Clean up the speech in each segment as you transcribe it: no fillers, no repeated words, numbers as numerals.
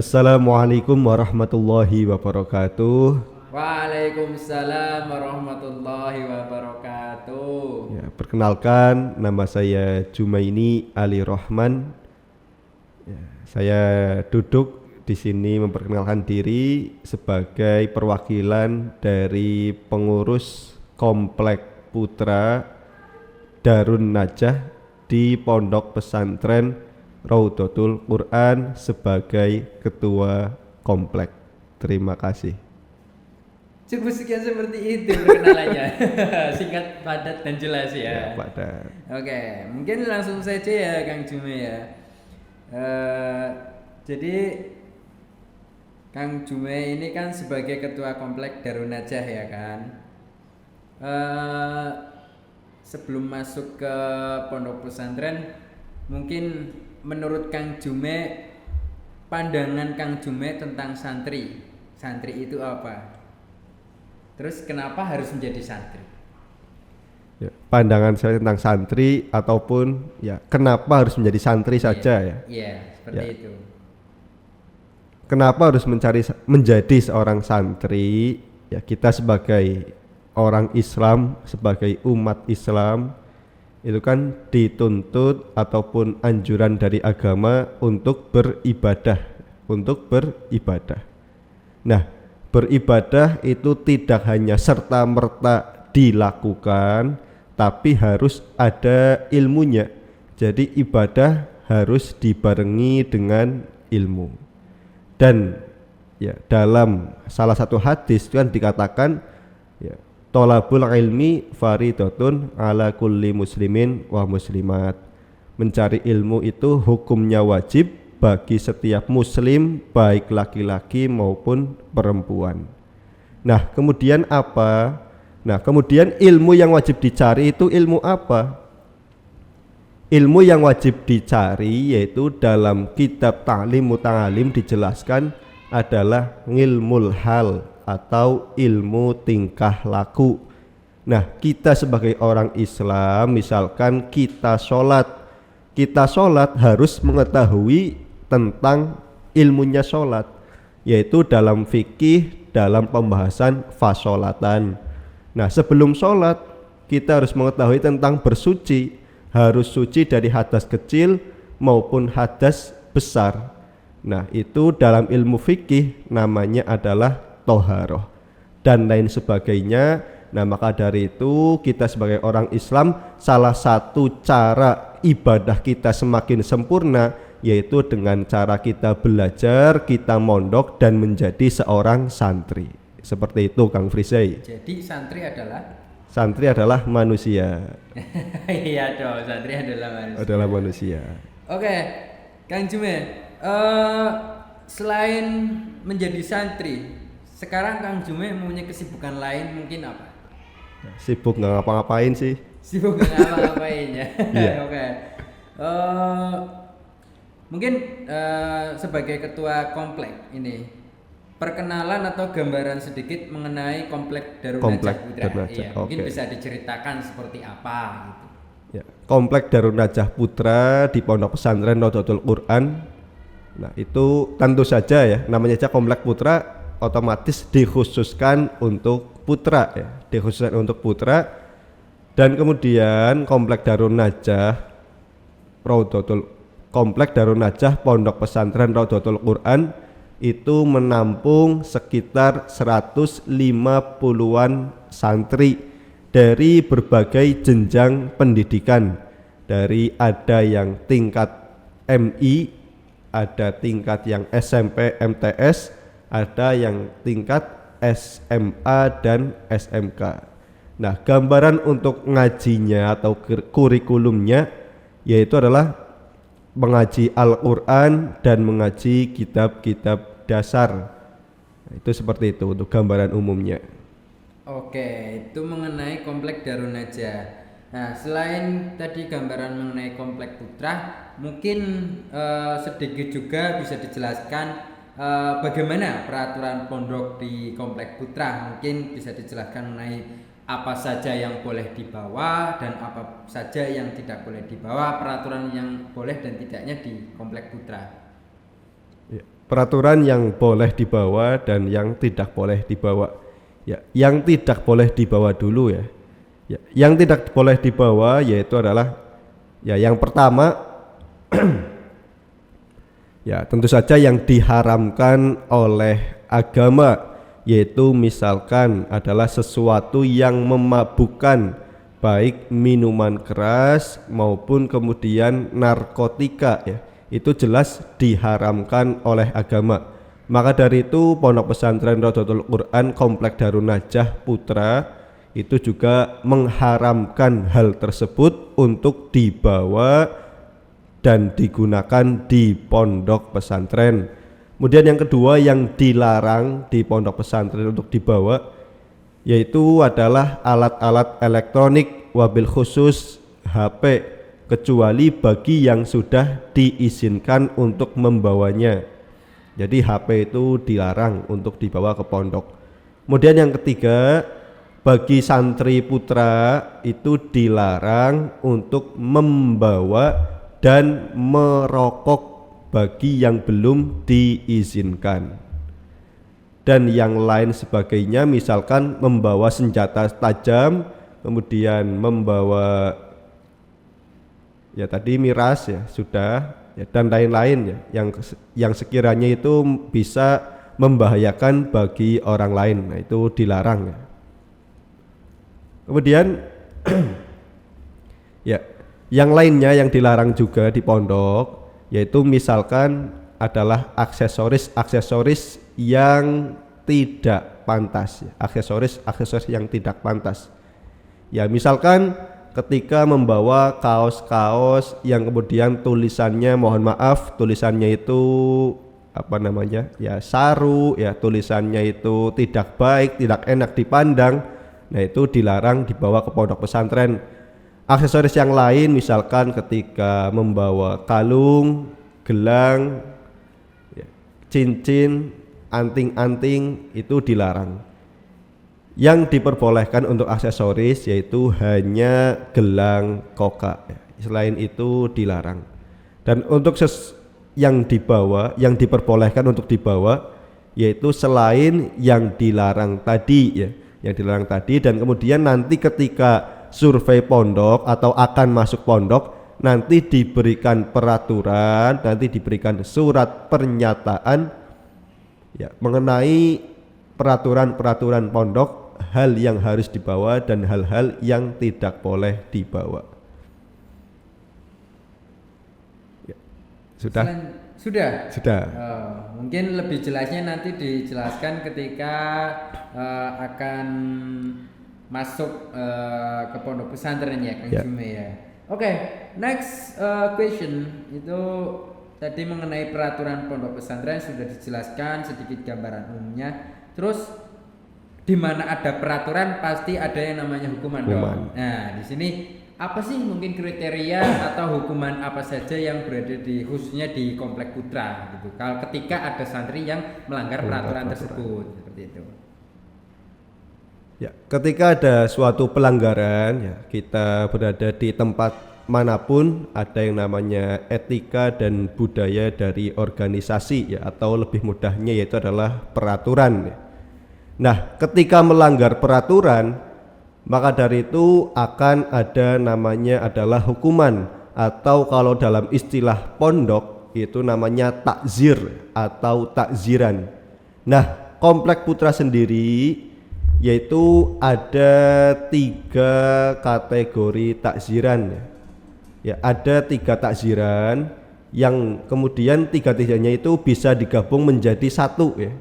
Assalamualaikum warahmatullahi wabarakatuh. Waalaikumsalam warahmatullahi wabarakatuh. Ya, perkenalkan nama saya Jumaini Ali Rohman. Ya, saya duduk di sini memperkenalkan diri sebagai perwakilan dari pengurus Komplek Putra Darun Najah di Pondok Pesantren Raudhatul Quran sebagai ketua komplek. Terima kasih. Cukup sekian seperti itu perkenalannya. Singkat, padat dan jelas ya. Pada Oke, mungkin langsung saja ya Kang Jume ya. Jadi Kang Jume ini kan sebagai ketua komplek Darun Najah ya kan. Eh, Sebelum masuk ke pondok pesantren, mungkin menurut Kang Jume, pandangan Kang Jume tentang santri. Santri itu apa? Terus kenapa harus menjadi santri? ya, pandangan saya tentang santri ataupun ya kenapa harus menjadi santri saja ya. Iya, seperti Ya. itu. Kenapa harus menjadi seorang santri? Ya, kita sebagai orang Islam, sebagai umat Islam itu kan dituntut ataupun anjuran dari agama untuk beribadah, Nah, beribadah itu tidak hanya serta-merta dilakukan, tapi harus ada ilmunya. Jadi ibadah harus dibarengi dengan ilmu. Dan ya dalam salah satu hadis itu kan dikatakan ya thalabul ilmi faridatun ala kulli muslimin wa muslimat. Mencari ilmu itu hukumnya wajib bagi setiap muslim baik laki-laki maupun perempuan. Nah, kemudian apa? Nah, kemudian ilmu yang wajib dicari itu ilmu apa? Ilmu yang wajib dicari yaitu dalam kitab Ta'lim Muta'alim dijelaskan adalah ilmul hal atau ilmu tingkah laku. Nah, kita sebagai orang Islam, misalkan kita sholat harus mengetahui tentang ilmunya sholat, yaitu dalam fikih, dalam pembahasan fasholatan. Nah, sebelum sholat kita harus mengetahui tentang bersuci, harus suci dari hadas kecil maupun hadas besar. Nah, itu dalam ilmu fikih namanya adalah toharoh dan lain sebagainya. Nah, maka dari itu kita sebagai orang Islam, salah satu cara ibadah kita semakin sempurna yaitu dengan cara kita belajar, kita mondok dan menjadi seorang santri. Seperti itu Kang Frisay. Jadi Santri adalah manusia. iya dong, santri adalah manusia. Adalah manusia. Oke, Kang Jume, selain menjadi santri, sekarang Kang Jume mempunyai kesibukan lain mungkin apa? Sibuk nggak ngapa-ngapain sih. Sibuk nggak ngapain ya? Iya. Oke. Mungkin sebagai ketua komplek ini, perkenalan atau gambaran sedikit mengenai komplek Darun Komplek Najah Putra. Darun Najah, Iya, mungkin oke. bisa diceritakan seperti apa gitu. Ya, Komplek Darun Najah Putra di Pondok Pesantren Raudhatul Quran. Nah, itu tentu saja ya, namanya aja Komplek Putra, otomatis dikhususkan untuk putra ya, dikhususkan untuk putra. Dan kemudian Komplek Darun Najah Komplek Darun Najah Pondok Pesantren Raudhatul Quran itu menampung sekitar 150-an santri dari berbagai jenjang pendidikan. Dari ada yang tingkat MI, ada tingkat yang SMP MTS, ada yang tingkat SMA dan SMK. Nah, gambaran untuk ngajinya atau kurikulumnya yaitu adalah mengaji Al-Quran dan mengaji kitab-kitab dasar. Nah, itu seperti itu untuk gambaran umumnya. Oke, itu mengenai komplek Darun Najah. Nah, selain tadi gambaran mengenai komplek Putra, mungkin sedikit juga bisa dijelaskan bagaimana peraturan pondok di komplek Putra. Mungkin bisa dijelaskan mengenai apa saja yang boleh dibawa dan apa saja yang tidak boleh dibawa, peraturan yang boleh dan tidaknya di komplek Putra. peraturan yang boleh dibawa dan yang tidak boleh dibawa. Ya, yang tidak boleh dibawa dulu ya. Ya, yang tidak boleh dibawa yaitu adalah ya yang pertama ya tentu saja yang diharamkan oleh agama, yaitu misalkan adalah sesuatu yang memabukkan, baik minuman keras maupun kemudian narkotika ya, itu jelas diharamkan oleh agama. Maka dari itu Pondok Pesantren Rodotul Quran Komplek Darun Najah Putra itu juga mengharamkan hal tersebut untuk dibawa dan digunakan di pondok pesantren. Kemudian yang kedua yang dilarang di pondok pesantren untuk dibawa yaitu adalah alat-alat elektronik, wabil khusus HP, kecuali bagi yang sudah diizinkan untuk membawanya. Jadi HP itu dilarang untuk dibawa ke pondok. Kemudian yang ketiga, bagi santri putra itu dilarang untuk membawa dan merokok bagi yang belum diizinkan. Dan yang lain sebagainya, misalkan membawa senjata tajam, kemudian membawa ya tadi miras ya sudah ya, dan lain-lain ya yang sekiranya itu bisa membahayakan bagi orang lain. Nah, itu dilarang ya. Kemudian ya yang lainnya yang dilarang juga di pondok yaitu misalkan adalah aksesoris yang tidak pantas ya. Aksesoris yang tidak pantas. Ya misalkan ketika membawa kaos-kaos yang kemudian tulisannya, mohon maaf, tulisannya itu apa namanya? Ya saru ya, tulisannya itu tidak baik, tidak enak dipandang. Nah, itu dilarang dibawa ke pondok pesantren. Aksesoris yang lain misalkan ketika membawa kalung, gelang, ya, cincin, anting-anting itu dilarang. Yang diperbolehkan untuk aksesoris yaitu hanya gelang koka. Selain itu dilarang. Dan untuk yang dibawa, yang diperbolehkan untuk dibawa yaitu selain yang dilarang tadi ya, yang dilarang tadi, dan kemudian nanti ketika survei pondok atau akan masuk pondok nanti diberikan peraturan, nanti diberikan surat pernyataan ya mengenai peraturan-peraturan pondok, hal yang harus dibawa dan hal-hal yang tidak boleh dibawa. Ya, sudah? Sudah. Mungkin lebih jelasnya nanti dijelaskan ketika akan masuk ke pondok pesantren ya Kang Jume ya. Oke, next question itu tadi mengenai peraturan pondok pesantren sudah dijelaskan sedikit gambaran umumnya. Terus di mana ada peraturan pasti ada yang namanya hukuman. Dong. Nah, di sini apa sih mungkin kriteria atau hukuman apa saja yang berada di khususnya di Komplek Putra gitu. Kalau ketika ada santri yang melanggar peraturan tersebut seperti itu. Ya, ketika ada suatu pelanggaran ya, kita berada di tempat manapun ada yang namanya etika dan budaya dari organisasi ya, atau lebih mudahnya yaitu adalah peraturan ya. Nah, ketika melanggar peraturan maka dari itu akan ada namanya adalah hukuman, atau kalau dalam istilah pondok itu namanya takzir atau takziran. Nah, Komplek Putra sendiri yaitu ada 3 kategori takziran ya, ada 3 takziran yang kemudian 3-tiganya itu bisa digabung menjadi satu ya,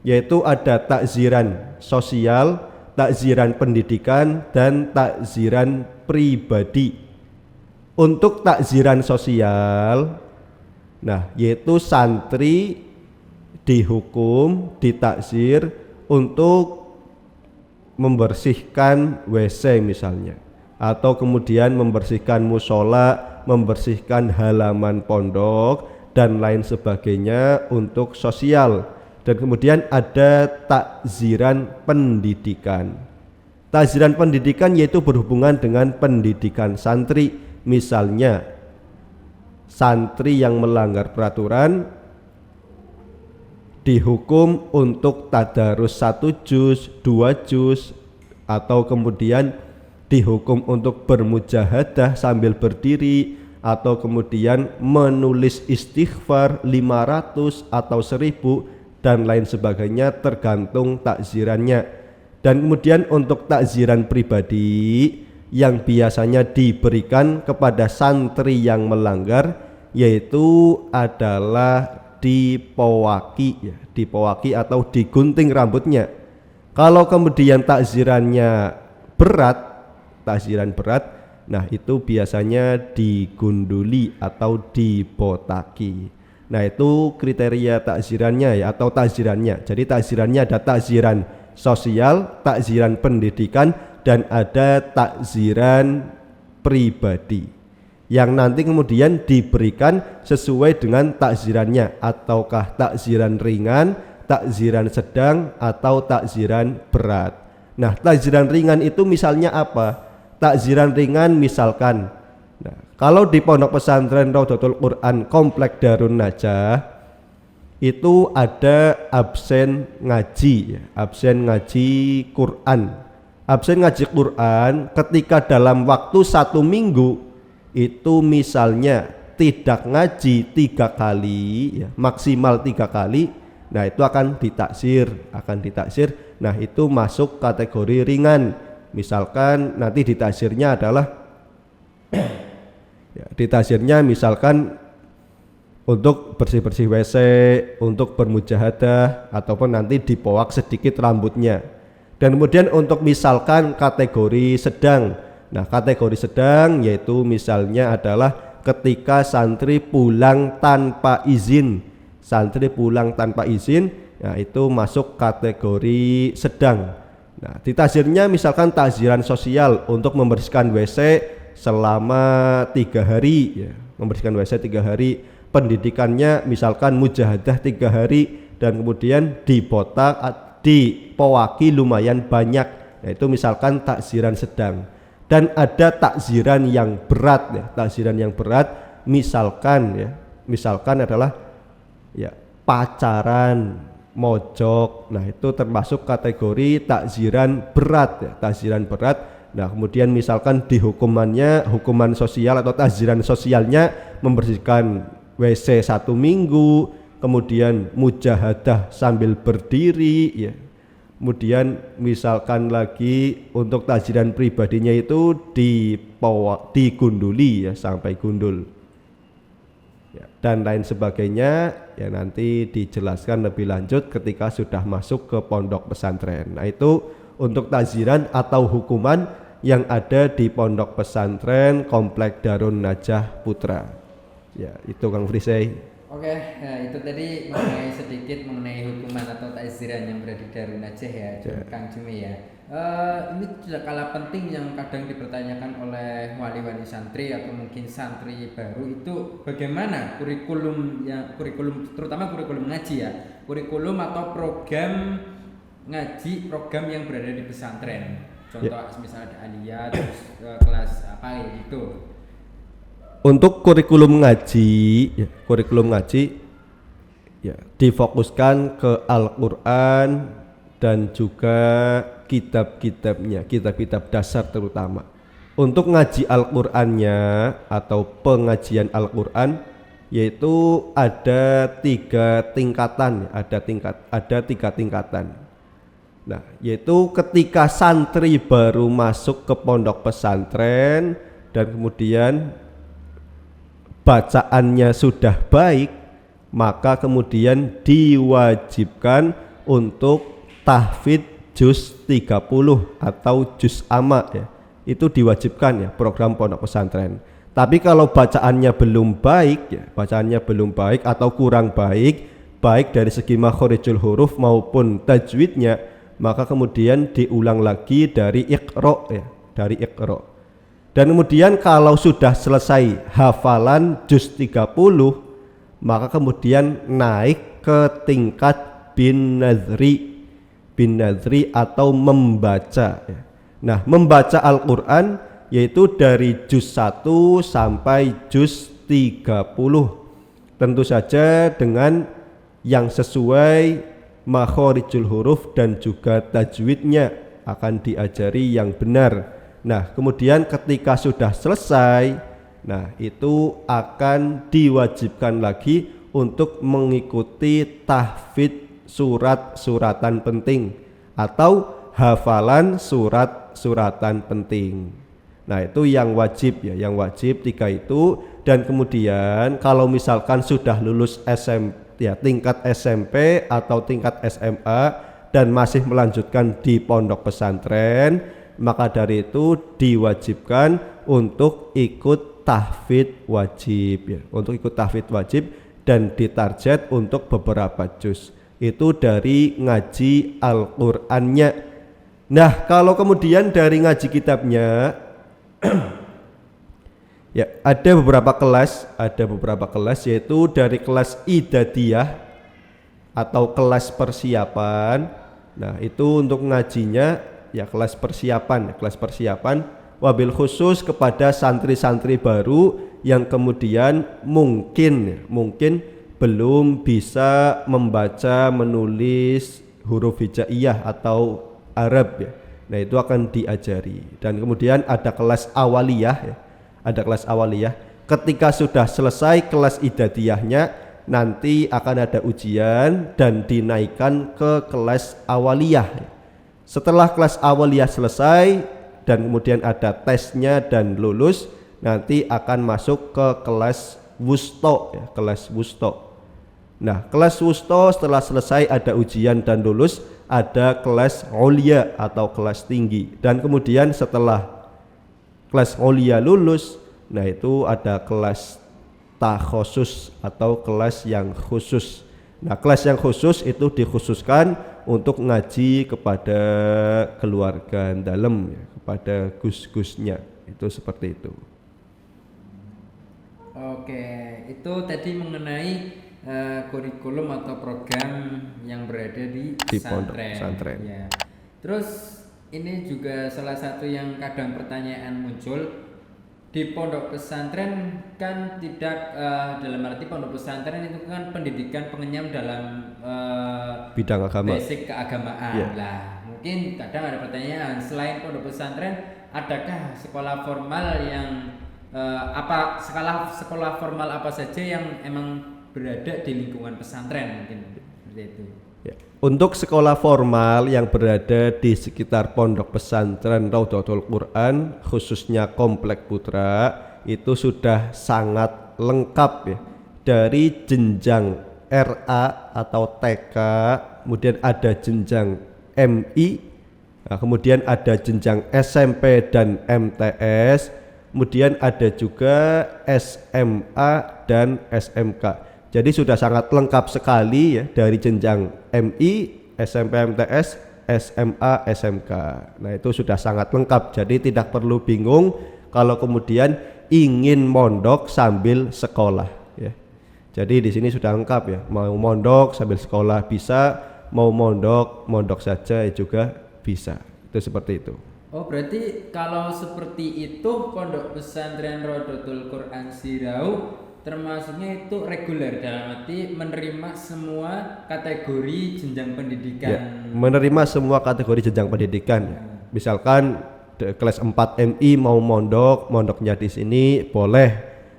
yaitu ada takziran sosial, takziran pendidikan, dan takziran pribadi. Untuk takziran sosial, nah yaitu santri dihukum, ditakzir untuk membersihkan WC misalnya, atau kemudian membersihkan musola, membersihkan halaman pondok dan lain sebagainya untuk sosial. Dan kemudian ada takziran pendidikan. Takziran pendidikan yaitu berhubungan dengan pendidikan santri. Misalnya santri yang melanggar peraturan dihukum untuk tadarus 1 juz, 2 juz, atau kemudian dihukum untuk bermujahadah sambil berdiri, atau kemudian menulis istighfar 500 atau 1000 dan lain sebagainya, tergantung takzirannya. Dan kemudian untuk takziran pribadi yang biasanya diberikan kepada santri yang melanggar, yaitu adalah dipowaki, ya, dipowaki atau digunting rambutnya. Kalau kemudian takzirannya berat, nah itu biasanya digunduli atau dibotaki. Nah itu kriteria takzirannya, ya, atau takzirannya. Jadi takzirannya ada takziran sosial, takziran pendidikan, dan ada takziran pribadi yang nanti kemudian diberikan sesuai dengan takzirannya, ataukah takziran ringan, takziran sedang, atau takziran berat. Nah, takziran ringan itu misalnya apa? Takziran ringan misalkan, nah, kalau di pondok pesantren Raudhatul Quran Komplek Darun Najah itu ada absen ngaji, ya, absen ngaji Quran. Absen ngaji Quran ketika dalam waktu 1 minggu itu misalnya tidak ngaji 3 kali, ya, maksimal 3 kali, nah itu akan ditaksir. Nah itu masuk kategori ringan. Misalkan nanti ditaksirnya adalah ya, ditaksirnya misalkan untuk bersih-bersih WC, untuk bermujahadah, ataupun nanti dipowak sedikit rambutnya. Dan kemudian untuk misalkan kategori sedang, nah kategori sedang yaitu misalnya adalah ketika santri pulang tanpa izin, nah itu masuk kategori sedang. Nah ditakzirnya misalkan takziran sosial untuk membersihkan WC selama 3 hari, ya, membersihkan WC 3 hari. Pendidikannya misalkan mujahadah 3 hari, dan kemudian dibotak, dipowaki lumayan banyak, yaitu misalkan takziran sedang. Dan ada takziran yang berat, ya, takziran yang berat misalkan, ya, misalkan adalah ya pacaran, mojok, nah itu termasuk kategori takziran berat, ya, takziran berat. Nah kemudian misalkan di hukuman sosial atau takziran sosialnya membersihkan WC 1 minggu, kemudian mujahadah sambil berdiri, ya. Kemudian misalkan lagi untuk takziran pribadinya itu digunduli, ya, sampai gundul, ya, dan lain sebagainya, ya nanti dijelaskan lebih lanjut ketika sudah masuk ke pondok pesantren. Nah itu untuk takziran atau hukuman yang ada di pondok pesantren Komplek Darun Najah Putra. Ya itu Kang Frisey. Oke, nah itu tadi sedikit mengenai hukuman atau takziran yang berada di Darun Najah, ya, Kang Jumi, ya. Ini tidak kalah penting yang kadang dipertanyakan oleh wali-wali santri atau mungkin santri baru, itu bagaimana kurikulum terutama kurikulum ngaji, ya, kurikulum atau program ngaji, program yang berada di pesantren. Contoh misalnya ada aliyah, terus kelas apa gitu. Untuk kurikulum ngaji, ya, difokuskan ke Al-Quran dan juga kitab-kitabnya, kitab-kitab dasar terutama. Untuk ngaji Al-Qurannya atau pengajian Al-Quran, yaitu ada 3 tingkatan, ada 3 tingkatan. Nah, yaitu ketika santri baru masuk ke pondok pesantren dan kemudian bacaannya sudah baik, maka kemudian diwajibkan untuk tahfidz juz 30 atau juz amma, ya. Itu diwajibkan, ya, program pondok pesantren. Tapi kalau bacaannya belum baik, ya, atau kurang baik, baik dari segi makhorijul huruf maupun tajwidnya, maka kemudian diulang lagi dari iqra, ya, Dan kemudian kalau sudah selesai hafalan juz 30, maka kemudian naik ke tingkat bin nazri atau membaca, ya. Nah, membaca Al-Quran yaitu dari juz 1 sampai juz 30, tentu saja dengan yang sesuai makhorijul huruf dan juga tajwidnya akan diajari yang benar. Nah, kemudian ketika sudah selesai, nah itu akan diwajibkan lagi untuk mengikuti tahfidz surat-suratan penting atau hafalan surat-suratan penting. Nah, itu yang wajib ya, yang wajib 3 itu. Dan kemudian kalau misalkan sudah lulus tingkat SMP atau tingkat SMA dan masih melanjutkan di pondok pesantren, maka dari itu diwajibkan untuk ikut tahfidz wajib ya, untuk ikut tahfidz wajib dan ditarget untuk beberapa juz. Itu dari ngaji Al-Qur'annya. Nah, kalau kemudian dari ngaji kitabnya ya, ada beberapa kelas yaitu dari kelas idadiyah atau kelas persiapan. Nah, itu untuk ngajinya ya kelas persiapan wabil khusus kepada santri-santri baru yang kemudian mungkin belum bisa membaca menulis huruf hijaiyah atau Arab ya. Nah, itu akan diajari. Dan kemudian ada kelas awaliyah ya. Ada kelas awaliyah. Ketika sudah selesai kelas idadiyahnya, nanti akan ada ujian dan dinaikkan ke kelas awaliyah. Setelah kelas awaliyah selesai dan kemudian ada tesnya dan lulus, nanti akan masuk ke kelas wusto ya, kelas wusto. Nah, kelas wusto setelah selesai ada ujian dan lulus, ada kelas ulia atau kelas tinggi. Dan kemudian setelah kelas ulia lulus, nah itu ada kelas takhosus atau kelas yang khusus. Nah, kelas yang khusus itu dikhususkan untuk ngaji kepada keluarga dalam ya, kepada gus-gusnya. Itu seperti itu. Oke, itu tadi mengenai kurikulum atau program yang berada di pondok pesantren. Ya. Terus ini juga salah satu yang kadang pertanyaan muncul di pondok pesantren kan tidak dalam arti pondok pesantren itu kan pendidikan pengenyam dalam bidang agama, basic keagamaan lah. Mungkin kadang ada pertanyaan, selain pondok pesantren adakah sekolah formal yang sekolah formal apa saja yang emang berada di lingkungan pesantren, mungkin seperti itu ya. Untuk sekolah formal yang berada di sekitar pondok pesantren Raudhatul Quran, khususnya Komplek Putra, itu sudah sangat lengkap ya. Dari jenjang RA atau TK, kemudian ada jenjang MI, nah, kemudian ada jenjang SMP dan MTS, kemudian ada juga SMA dan SMK. Jadi sudah sangat lengkap sekali ya, dari jenjang MI, SMP, MTS, SMA, SMK. Nah, itu sudah sangat lengkap. Jadi tidak perlu bingung kalau kemudian ingin mondok sambil sekolah ya. Jadi di sini sudah lengkap ya. Mau mondok sambil sekolah bisa, mau mondok saja juga bisa. Itu seperti itu. Oh, berarti kalau seperti itu pondok pesantren Raudhatul Quran Sirau termasuknya itu reguler, dalam arti menerima semua kategori jenjang pendidikan ya, menerima semua kategori jenjang pendidikan ya. Misalkan kelas 4 MI mau mondoknya di sini boleh.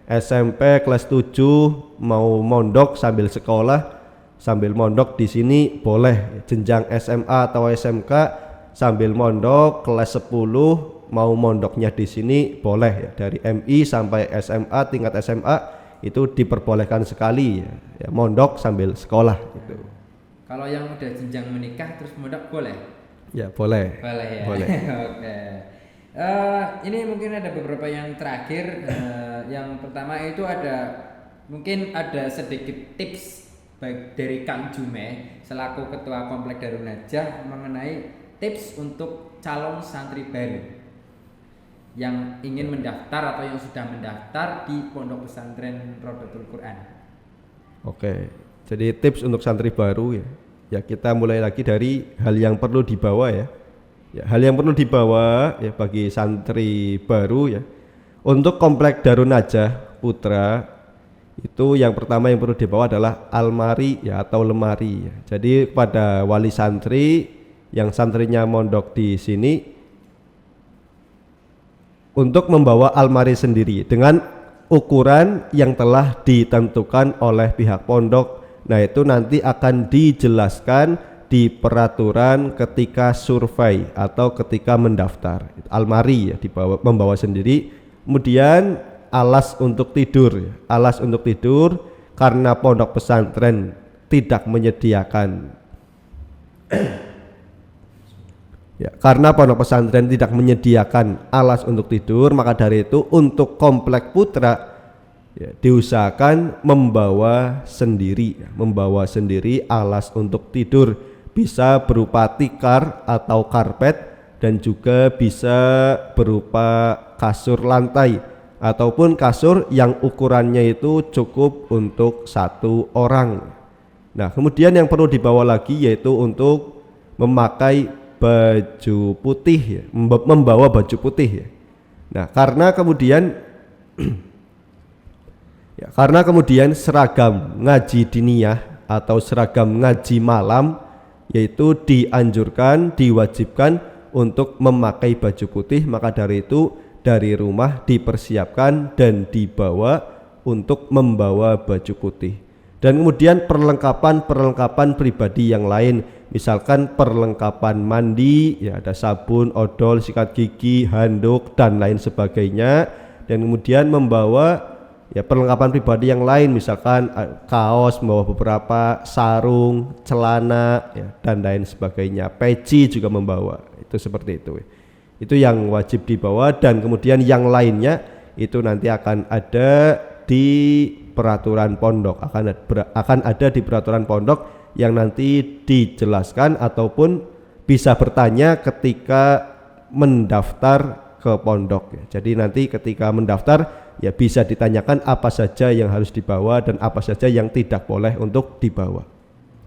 SMP kelas 7 mau mondok sambil sekolah, sambil mondok di sini boleh. Jenjang SMA atau SMK sambil mondok kelas 10 mau mondoknya di sini boleh ya. Dari MI sampai SMA tingkat SMA itu diperbolehkan sekali ya, mondok sambil sekolah gitu. Kalau yang udah jenjang menikah terus mondok boleh? Ya boleh. Boleh ya. Boleh. Oke. Ini mungkin ada beberapa yang terakhir. Yang pertama itu mungkin ada sedikit tips baik dari Kang Jume selaku Ketua Komplek Darun Najah mengenai tips untuk calon santri baru yang ingin mendaftar atau yang sudah mendaftar di Pondok Pesantren Raudhatul Quran. Oke, jadi tips untuk santri baru ya. Ya, kita mulai lagi dari hal yang perlu dibawa ya. Ya, hal yang perlu dibawa ya bagi santri baru ya. Untuk Komplek Darun Najah Putra Itu yang pertama yang perlu dibawa adalah almari ya atau lemari ya. Jadi pada wali santri yang santrinya mondok di sini untuk membawa almari sendiri dengan ukuran yang telah ditentukan oleh pihak pondok. Nah, itu nanti akan dijelaskan di peraturan ketika survei atau ketika mendaftar. Almari ya membawa sendiri. Kemudian alas untuk tidur. Alas untuk tidur karena pondok pesantren tidak menyediakan ya, karena pondok pesantren tidak menyediakan alas untuk tidur, maka dari itu untuk komplek putra ya, diusahakan membawa sendiri alas untuk tidur, bisa berupa tikar atau karpet dan juga bisa berupa kasur lantai ataupun kasur yang ukurannya itu cukup untuk 1 orang. Nah, kemudian yang perlu dibawa lagi yaitu untuk memakai baju putih ya, membawa baju putih ya. Nah, karena kemudian seragam ngaji diniyah atau seragam ngaji malam yaitu diwajibkan untuk memakai baju putih, maka dari itu dari rumah dipersiapkan dan dibawa untuk membawa baju putih. Dan kemudian perlengkapan pribadi yang lain, misalkan perlengkapan mandi ya, ada sabun, odol, sikat gigi, handuk dan lain sebagainya. Dan kemudian membawa ya perlengkapan pribadi yang lain, misalkan kaos, membawa beberapa sarung, celana ya, dan lain sebagainya. Peci juga membawa, itu seperti itu. Itu yang wajib dibawa, dan kemudian yang lainnya itu nanti akan ada di peraturan pondok, akan ada di peraturan pondok yang nanti dijelaskan ataupun bisa bertanya ketika mendaftar ke pondok ya. Jadi nanti ketika mendaftar ya bisa ditanyakan apa saja yang harus dibawa dan apa saja yang tidak boleh untuk dibawa.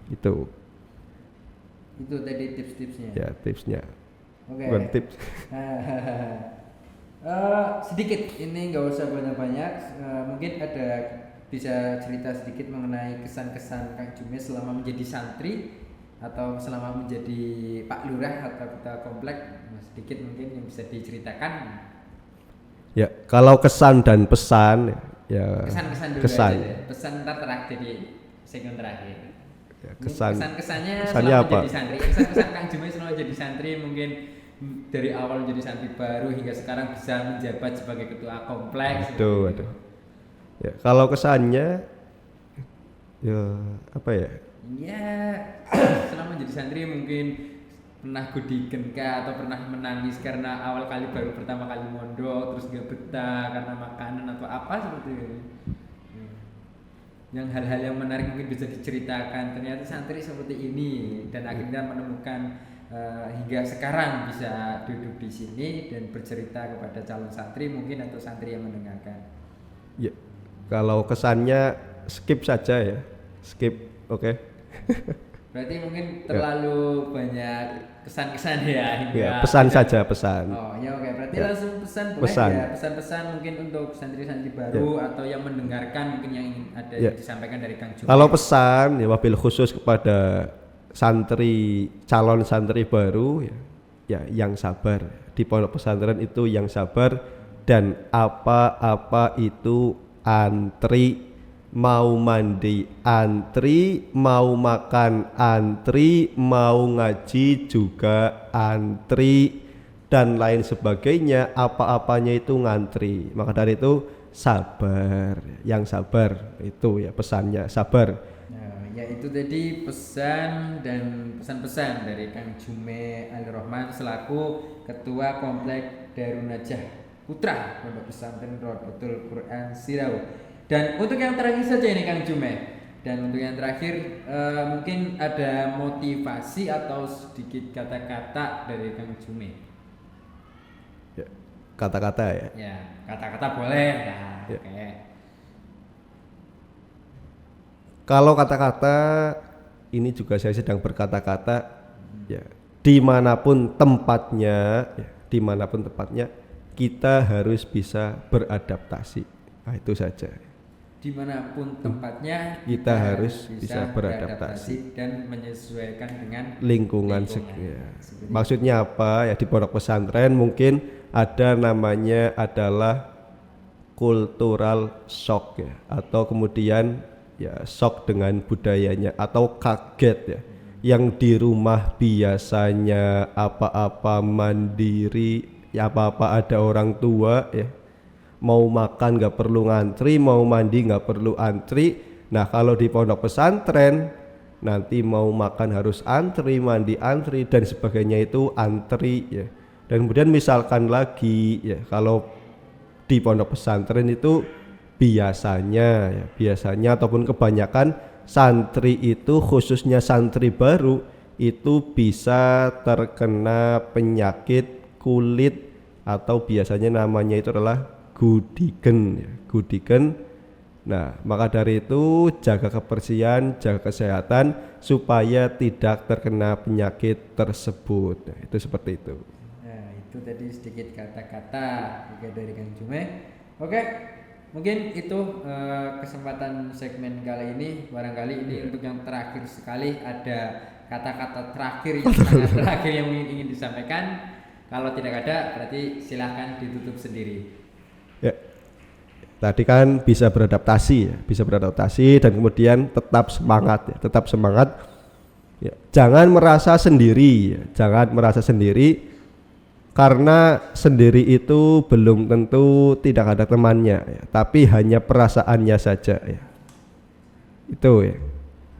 Itu tadi tips-tipsnya. Ya, tipsnya. Oke. Bukan tips. Sedikit, ini nggak usah banyak-banyak. Mungkin ada bisa cerita sedikit mengenai kesan-kesan Kang Jume selama menjadi santri atau selama menjadi Pak Lurah atau ketua komplek. Sedikit mungkin yang bisa diceritakan. Ya, kalau kesan dan pesan ya. Kesan-kesan dulu kesan. aja deh. Pesan ntar terakhir di segmen terakhir. Ya, kesannya selama apa? menjadi santri. Kesan Kang Jume selama jadi santri, mungkin dari awal menjadi santri baru hingga sekarang bisa menjabat sebagai ketua kompleks. Aduh. Ya, kalau kesannya ya apa ya? Ya, selama menjadi santri mungkin pernah gudigen kah atau pernah menangis karena awal kali baru pertama kali mondok terus gak betah karena makanan atau apa seperti itu. Yang hal-hal yang menarik mungkin bisa diceritakan, ternyata santri seperti ini dan akhirnya menemukan hingga sekarang bisa duduk di sini dan bercerita kepada calon santri mungkin atau santri yang mendengarkan. Ya, kalau kesannya skip saja ya, skip, oke. Berarti mungkin terlalu banyak kesan-kesan ya hingga Ya, pesan saja, pesan. Oh ya, oke. Berarti Ya. langsung pesan boleh Pesan. ya, pesan-pesan mungkin untuk santri-santri baru atau yang mendengarkan mungkin yang ingin ada Ya. disampaikan dari Kang Jume. Kalau pesan ya wabil khusus kepada calon santri baru ya yang sabar. Di pondok pesantren itu yang sabar, dan apa-apa itu antri, mau mandi antri, mau makan antri, mau ngaji juga antri dan lain sebagainya, apa-apanya itu ngantri. Maka dari itu sabar, yang sabar itu ya pesannya, sabar. Nah, ya itu tadi pesan dan pesan-pesan dari Kang Jume Alirohman selaku Ketua Komplek Darun Najah Putra Pondok Pesantren Rodotul Quran Sirau. Dan untuk yang terakhir saja ini Kang Jume. Dan untuk yang terakhir mungkin ada motivasi atau sedikit kata-kata dari Kang Jume. Ya, kata-kata ya. Ya, kata-kata boleh. Nah, Ya. oke. Kalau kata-kata ini juga saya sedang berkata-kata ya, dimanapun tempatnya kita harus bisa beradaptasi. Nah, itu saja. dimanapun tempatnya kita harus bisa beradaptasi dan menyesuaikan dengan lingkungan. Seperti Maksudnya apa ya, di pondok pesantren mungkin ada namanya adalah cultural shock ya, atau kemudian ya shock dengan budayanya atau kaget ya, yang di rumah biasanya apa-apa mandiri ya, apa-apa ada orang tua ya, mau makan nggak perlu ngantri, mau mandi nggak perlu antri. Nah kalau di pondok pesantren nanti mau makan harus antri, mandi antri dan sebagainya itu antri ya. Dan kemudian misalkan lagi ya, kalau di pondok pesantren itu biasanya ataupun kebanyakan santri itu, khususnya santri baru itu bisa terkena penyakit kulit atau biasanya namanya itu adalah gudigen ya, gudigen. Nah maka dari itu jaga kebersihan, jaga kesehatan supaya tidak terkena penyakit tersebut. Nah, itu seperti itu. Nah, itu tadi sedikit kata-kata juga dari Kang Jume. Oke, mungkin itu kesempatan segmen kali ini. Barangkali ini untuk yang terakhir sekali, ada kata-kata terakhir yang sangat terakhir yang ingin disampaikan. Kalau tidak ada berarti silahkan ditutup sendiri. Ya, tadi kan bisa beradaptasi dan kemudian tetap semangat ya, tetap semangat ya. Jangan merasa sendiri ya, jangan merasa sendiri, karena sendiri itu belum tentu tidak ada temannya ya, tapi hanya perasaannya saja ya. Itu ya,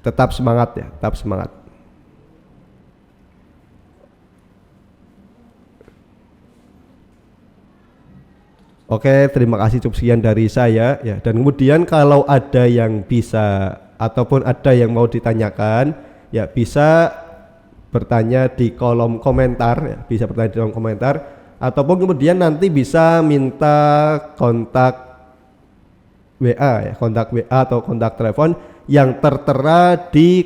tetap semangat ya, tetap semangat. Oke, terima kasih, cukup sekian dari saya ya. Dan kemudian kalau ada yang bisa ataupun ada yang mau ditanyakan ya, bisa bertanya di kolom komentar ya, bisa bertanya di kolom komentar, ataupun kemudian nanti bisa minta kontak WA ya, kontak WA atau kontak telepon yang tertera di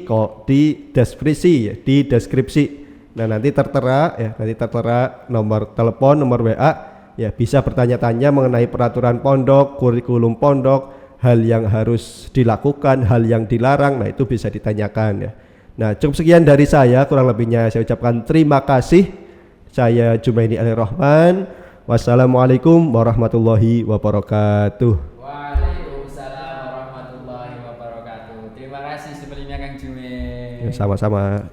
deskripsi ya, di deskripsi. Nah, nanti tertera ya, nanti tertera nomor telepon, nomor WA ya, bisa bertanya-tanya mengenai peraturan pondok, kurikulum pondok, hal yang harus dilakukan, hal yang dilarang. Nah, itu bisa ditanyakan ya. Nah, cukup sekian dari saya, kurang lebihnya saya ucapkan terima kasih. Saya Jumaini Ali Rahman. Wassalamualaikum warahmatullahi wabarakatuh. Waalaikumsalam warahmatullahi wabarakatuh. Terima kasih sebelumnya Kang Jume. Ya, sama-sama.